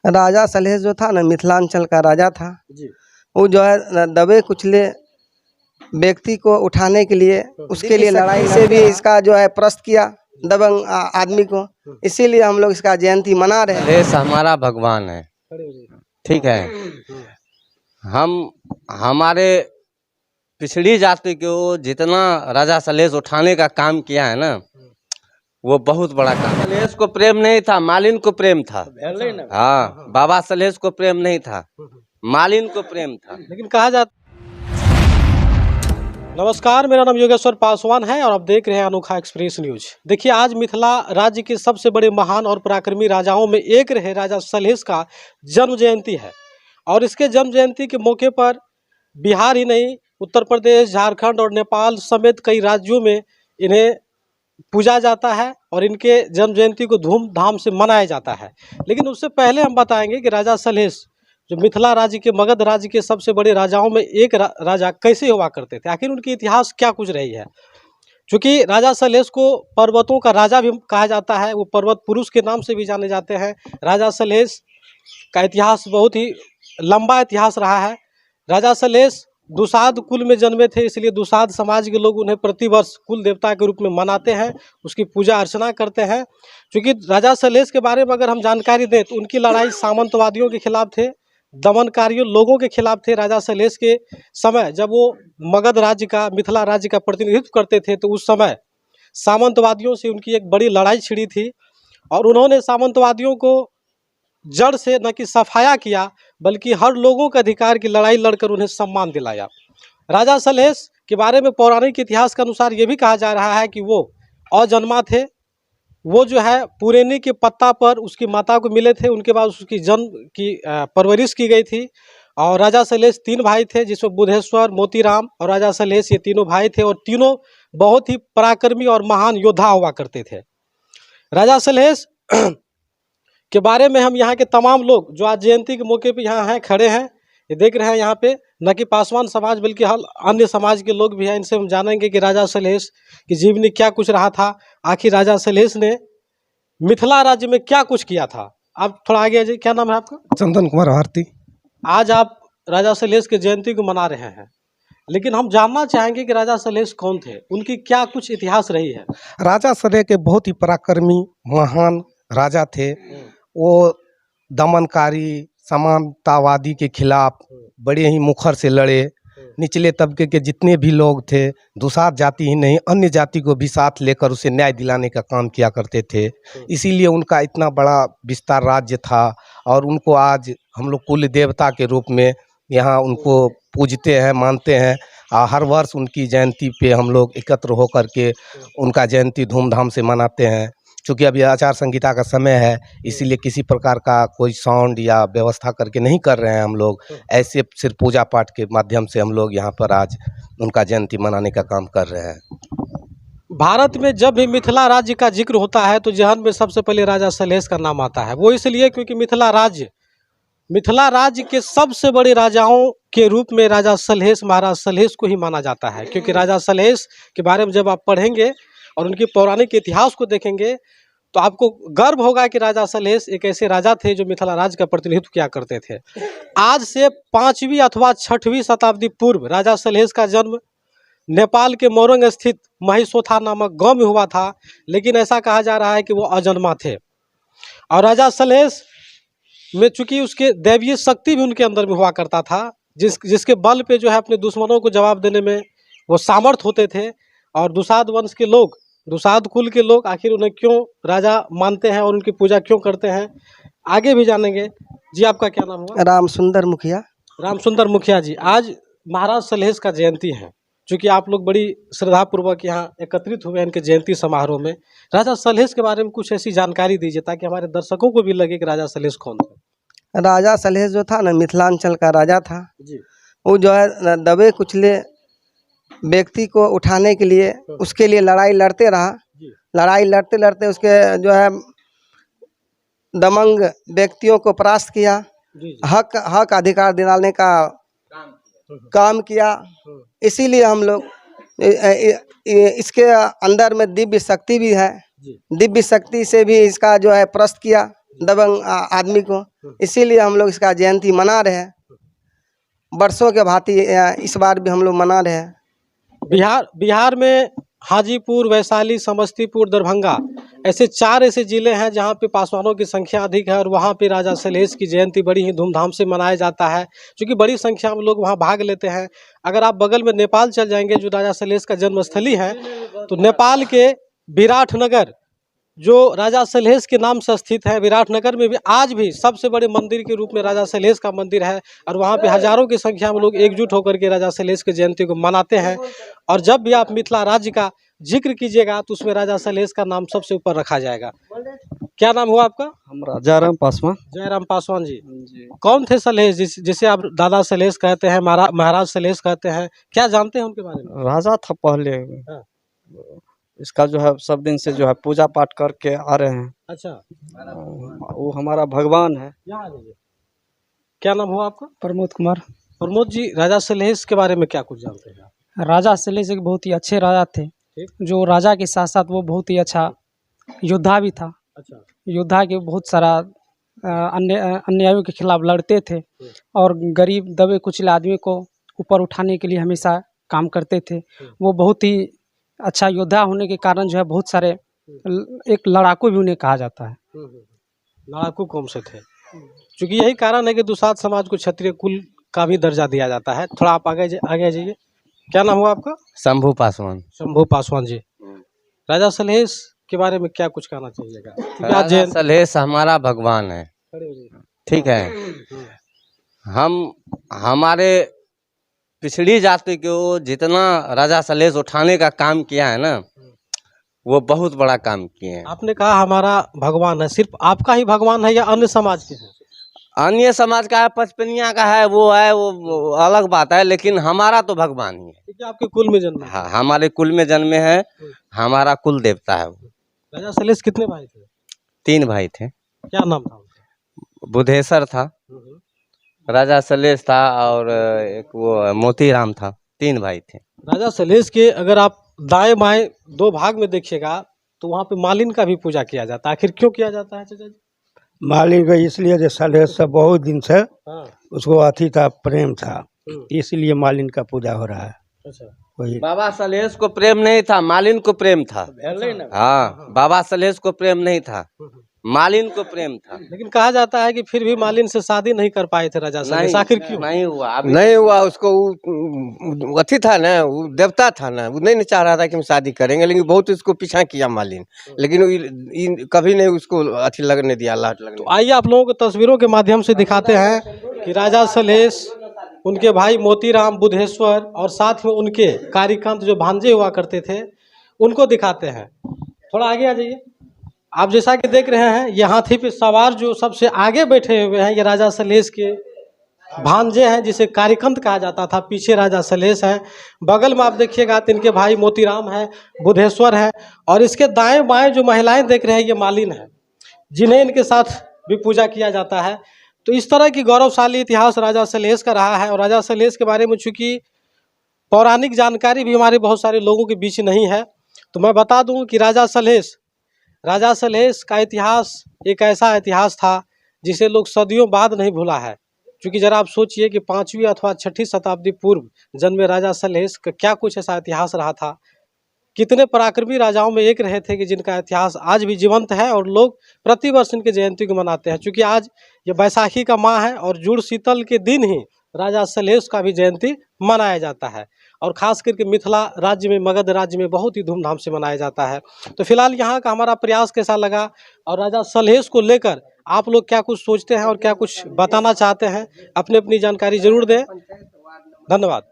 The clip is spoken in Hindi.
राजा सलहेश जो था ना, मिथिलांचल का राजा था जी। वो जो है दबे कुचले व्यक्ति को उठाने के लिए, उसके लिए लड़ाई से भी इसका जो है प्रस्त किया दबंग आदमी को। इसीलिए हम लोग इसका जयंती मना रहे हैं। सलहेश हमारा भगवान है, ठीक है। हमारे पिछड़ी जाति को जितना राजा सलहेश उठाने का काम किया है ना, वो बहुत बड़ा काम। सलहेश को प्रेम नहीं था, मालिन को प्रेम था। हाँ, बाबा सलहेश को प्रेम नहीं था, मालिन को प्रेम था। लेकिन कहा जाता। नमस्कार, मेरा नाम योगेश्वर पासवान है और आप देख रहे हैं अनोखा एक्सप्रेस न्यूज। देखिए, आज मिथिला राज्य के सबसे बड़े महान और पराक्रमी राजाओं में एक रहे राजा सलहेश का जन्म जयंती है। और इसके जन्म जयंती के मौके पर बिहार ही नहीं, उत्तर प्रदेश, झारखंड और नेपाल समेत कई राज्यों में इन्हें पूजा जाता है और इनके जन्म जयंती को धूमधाम से मनाया जाता है। लेकिन उससे पहले हम बताएंगे कि राजा सलहेश जो मिथिला राज्य के, मगध राज्य के सबसे बड़े राजाओं में एक राजा कैसे हुआ करते थे, आखिर उनकी इतिहास क्या कुछ रही है। क्योंकि राजा सलहेश को पर्वतों का राजा भी कहा जाता है, वो पर्वत पुरुष के नाम से भी जाने जाते हैं। राजा सलहेश का इतिहास बहुत ही लंबा इतिहास रहा है। राजा सलहेश दुसाध कुल में जन्मे थे, इसलिए दुसाध समाज के लोग उन्हें प्रतिवर्ष कुल देवता के रूप में मनाते हैं, उसकी पूजा अर्चना करते हैं। क्योंकि राजा सलहेश के बारे में अगर हम जानकारी दें तो उनकी लड़ाई सामंतवादियों के खिलाफ थे, दमनकारियों लोगों के खिलाफ थे। राजा सलहेश के समय जब वो मगध राज्य का, मिथिला राज्य का प्रतिनिधित्व करते थे, तो उस समय सामंतवादियों से उनकी एक बड़ी लड़ाई छिड़ी थी और उन्होंने सामंतवादियों को जड़ से न कि सफाया किया, बल्कि हर लोगों के अधिकार की लड़ाई लड़कर उन्हें सम्मान दिलाया। राजा सलहेश के बारे में पौराणिक इतिहास के अनुसार ये भी कहा जा रहा है कि वो अजन्मा थे। वो जो है पुरेनी के पत्ता पर उसकी माता को मिले थे, उनके बाद उसकी जन्म की परवरिश की गई थी। और राजा सलहेश 3 भाई थे, जिसमें बुद्धेश्वर, मोतीराम और राजा सलहेश, ये तीनों भाई थे और तीनों बहुत ही पराक्रमी और महान योद्धा हुआ करते थे। राजा सलहेश के बारे में हम यहाँ के तमाम लोग जो आज जयंती के मौके पे यहाँ हैं, खड़े हैं, ये देख रहे हैं यहाँ पे, न कि पासवान समाज बल्कि हर अन्य समाज के लोग भी हैं। इनसे हम जानेंगे कि राजा सलहेश की जीवनी क्या कुछ रहा था, आखिर राजा सलहेश ने मिथिला राज्य में क्या कुछ किया था। आप थोड़ा आगे आ जाइए। क्या नाम है आपका? चंदन कुमार भारती। आज आप राजा सलहेश की जयंती को मना रहे हैं, लेकिन हम जानना चाहेंगे कि राजा सलहेश कौन थे, उनकी क्या कुछ इतिहास रही है। राजा सलहेश के बहुत ही पराक्रमी महान राजा थे। वो दमनकारी समानतावादी के खिलाफ बड़े ही मुखर से लड़े। निचले तबके के जितने भी लोग थे, दुसाध जाति ही नहीं अन्य जाति को भी साथ लेकर उसे न्याय दिलाने का काम किया करते थे। इसीलिए उनका इतना बड़ा विस्तार राज्य था और उनको आज हम लोग कुल देवता के रूप में यहाँ उनको पूजते हैं, मानते हैं। हर वर्ष उनकी जयंती पे हम लोग एकत्र होकर के उनका जयंती धूमधाम से मनाते हैं। क्योंकि अभी आचार संहिता का समय है, इसीलिए किसी प्रकार का कोई साउंड या व्यवस्था करके नहीं कर रहे हैं हम लोग। ऐसे सिर्फ पूजा पाठ के माध्यम से हम लोग यहाँ पर आज उनका जयंती मनाने का काम कर रहे हैं। भारत में जब भी मिथिला राज्य का जिक्र होता है तो जहन में सबसे पहले राजा सलहेश का नाम आता है। वो इसलिए क्योंकि मिथिला राज्य के सबसे बड़े राजाओं के रूप में राजा सलहेश, महाराज सलहेश को ही माना जाता है। क्योंकि राजा सलहेश के बारे में जब आप पढ़ेंगे और उनके पौराणिक इतिहास को देखेंगे तो आपको गर्व होगा कि राजा सलहेश एक ऐसे राजा थे जो मिथिला राज्य का प्रतिनिधित्व किया करते थे। आज से 5वीं अथवा 6वीं शताब्दी पूर्व राजा सलहेश का जन्म नेपाल के मोरंग स्थित महिसोथा नामक गांव में हुआ था, लेकिन ऐसा कहा जा रहा है कि वो अजन्मा थे। और राजा सलहेश में चूंकि उसके दैवीय शक्ति भी उनके अंदर में हुआ करता था, जिसके बल पे जो है अपने दुश्मनों को जवाब देने में वो सामर्थ होते थे। और दुसाध वंश के लोग, दुसाध कुल के लोग आखिर उन्हें क्यों राजा मानते हैं और उनकी पूजा क्यों करते हैं, आगे भी जानेंगे। जी, आपका क्या नाम हुआ? रामसुंदर मुखिया। रामसुंदर मुखिया जी, आज महाराज सलहेश का जयंती है, चूँकि आप लोग बड़ी श्रद्धापूर्वक यहाँ एकत्रित हुए हैं इनके जयंती समारोह में। राजा सलहेश के बारे में कुछ ऐसी जानकारी दीजिए ताकि हमारे दर्शकों को भी लगे कि राजा सलहेश कौन थे। राजा सलहेश जो था ना, मिथिलांचल का राजा था जी। वो जो है दबे कुचले व्यक्ति को उठाने के लिए, उसके लिए लड़ाई लड़ते रहा। लड़ाई लड़ते लड़ते उसके जो है दमंग व्यक्तियों को परास्त किया, हक अधिकार दिलाने का काम किया। इसीलिए हम लोग इसके अंदर में दिव्य शक्ति भी है, दिव्य शक्ति से भी इसका जो है प्रस्त किया दबंग आदमी को, इसीलिए हम लोग इसका जयंती मना रहे हैं। वर्षों के भांति इस बार भी हम लोग मना रहे हैं। बिहार में हाजीपुर, वैशाली, समस्तीपुर, दरभंगा ऐसे जिले हैं जहां पे पासवानों की संख्या अधिक है और वहां पे राजा सलहेश की जयंती बड़ी ही धूमधाम से मनाया जाता है, क्योंकि बड़ी संख्या में लोग वहां भाग लेते हैं। अगर आप बगल में नेपाल चल जाएंगे, जो राजा सलहेश का जन्मस्थली है, तो नेपाल के विराटनगर जो राजा सलहेश के नाम से स्थित है, विराटनगर में भी आज भी सबसे बड़े मंदिर के रूप में राजा सलहेश का मंदिर है और वहाँ पे हजारों की संख्या में लोग एकजुट होकर के राजा सलहेश की जयंती को मनाते हैं। और जब भी आप मिथिला राज्य का जिक्र कीजिएगा तो उसमें राजा सलहेश का नाम सबसे ऊपर रखा जाएगा। क्या नाम हुआ आपका? हमारा जयराम पासवान। जयराम पासवान जी, कौन थे सलहेश जिसे आप दादा सलहेश कहते हैं, महाराज सलहेश कहते हैं? क्या जानते हैं उनके बारे में? राजा था पहले। इसका जो है सब दिन से जो है पूजा पाठ करके आ रहे हैं। अच्छा, वो हमारा भगवान है। यहाँ आ जाइए। क्या नाम हुआ आपका? प्रमोद कुमार। प्रमोद जी, राजा सलहेश के बारे में क्या कुछ जानते हैं? राजा सलहेश एक बहुत ही अच्छे राजा थे, जो राजा के साथ साथ वो बहुत ही अच्छा योद्धा भी था। अच्छा, योद्धा के बहुत सारा अन्यायों के खिलाफ लड़ते थे और गरीब दबे कुचले आदमी को ऊपर उठाने के लिए हमेशा काम करते थे। वो बहुत ही अच्छा योद्धा होने के कारण जो है बहुत सारे एक लड़ाकू भी उन्हें कहा जाता है। लड़ाकू कौन से थे? क्योंकि यही कारण है कि दुसाध समाज को क्षत्रिय कुल का भी दर्जा दिया जाता है। थोड़ा आप आगे जाइए। क्या नाम हुआ आपका? शंभू पासवान। शंभू पासवान जी, राजा सलहेश के बारे में क्या कुछ कहना चाहिएगा? राजा सलहेश हमारा भगवान है, ठीक है। हमारे पिछड़ी जाति को जितना राजा सलहेश उठाने का काम किया है ना, वो बहुत बड़ा काम किए हैं। आपने कहा हमारा भगवान है, सिर्फ आपका ही भगवान है या अन्य समाज के हैं? अन्य समाज का है, पचपनिया का है, वो अलग बात है, लेकिन हमारा तो भगवान ही है। क्योंकि आपके कुल में जन्मे? हाँ, हमारे कुल में जन्मे है, हमारा कुल देवता है वो। राजा सलहेश कितने भाई थे? 3 भाई थे। क्या नाम था उनका? बुधेश्वर था, राजा सलहेश था और एक वो मोतीराम था। 3 भाई थे। राजा सलहेश के अगर आप दाएं बाएं 2 भाग में देखिएगा तो वहाँ पे मालिन का भी पूजा किया जाता है। आखिर क्यों किया जाता है चाचा जी? मालिन का इसलिए जो सलहेश से बहुत दिन से उसको अथी था, प्रेम था, इसलिए मालिन का पूजा हो रहा है। अच्छा, वही बाबा सलहेश को प्रेम नहीं था, मालिन को प्रेम था। हाँ, बाबा सलहेश को प्रेम नहीं था, मालिन को प्रेम था। लेकिन कहा जाता है कि फिर भी मालिन से शादी नहीं कर पाए थे राजा सलहेश। आखिर क्यों नहीं हुआ? नहीं हुआ, उसको अथी था ना, वो देवता था ना, वो नहीं चाह रहा था कि हम शादी करेंगे, लेकिन बहुत उसको पीछा किया मालिन, लेकिन कभी नहीं उसको अथी लगने दिया, लाट लगने। तो आइए आप लोगों को तस्वीरों के माध्यम से दिखाते हैं कि राजा सलहेश, उनके भाई मोतीराम, बुधेश्वर और साथ में उनके कारिकांत जो भांजे हुआ करते थे, उनको दिखाते हैं। थोड़ा आगे आ जाइए। आप जैसा कि देख रहे हैं, ये हाथी पे सवार जो सबसे आगे बैठे हुए हैं, ये राजा सलहेश के भांजे हैं, जिसे कारिकांत कहा जाता था। पीछे राजा सलहेश हैं, बगल में आप देखिएगा तो इनके भाई मोतीराम है, बुधेश्वर है, और इसके दाएं बाएं जो महिलाएं देख रहे हैं, ये मालिन है, जिन्हें इनके साथ भी पूजा किया जाता है। तो इस तरह की गौरवशाली इतिहास राजा सलहेश का रहा है। और राजा सलहेश के बारे में चूंकि पौराणिक जानकारी भी हमारे बहुत सारे लोगों के बीच नहीं है, तो मैं बता दूं कि राजा सलहेश का इतिहास एक ऐसा इतिहास था जिसे लोग सदियों बाद नहीं भूला है। क्योंकि जरा आप सोचिए कि 5वीं अथवा 6ठी शताब्दी पूर्व जन्मे राजा सलहेश का क्या कुछ ऐसा इतिहास रहा था। कितने पराक्रमी राजाओं में एक रहे थे कि जिनका इतिहास आज भी जीवंत है और लोग प्रतिवर्ष इनके जयंती को मनाते हैं। क्योंकि आज ये बैसाखी का माह है और जुड़ शीतल के दिन ही राजा सलहेश का भी जयंती मनाया जाता है। और ख़ास करके मिथिला राज्य में, मगध राज्य में बहुत ही धूमधाम से मनाया जाता है। तो फिलहाल यहाँ का हमारा प्रयास कैसा लगा और राजा सलहेश को लेकर आप लोग क्या कुछ सोचते हैं और क्या कुछ बताना चाहते हैं, अपनी अपनी जानकारी जरूर दें। धन्यवाद।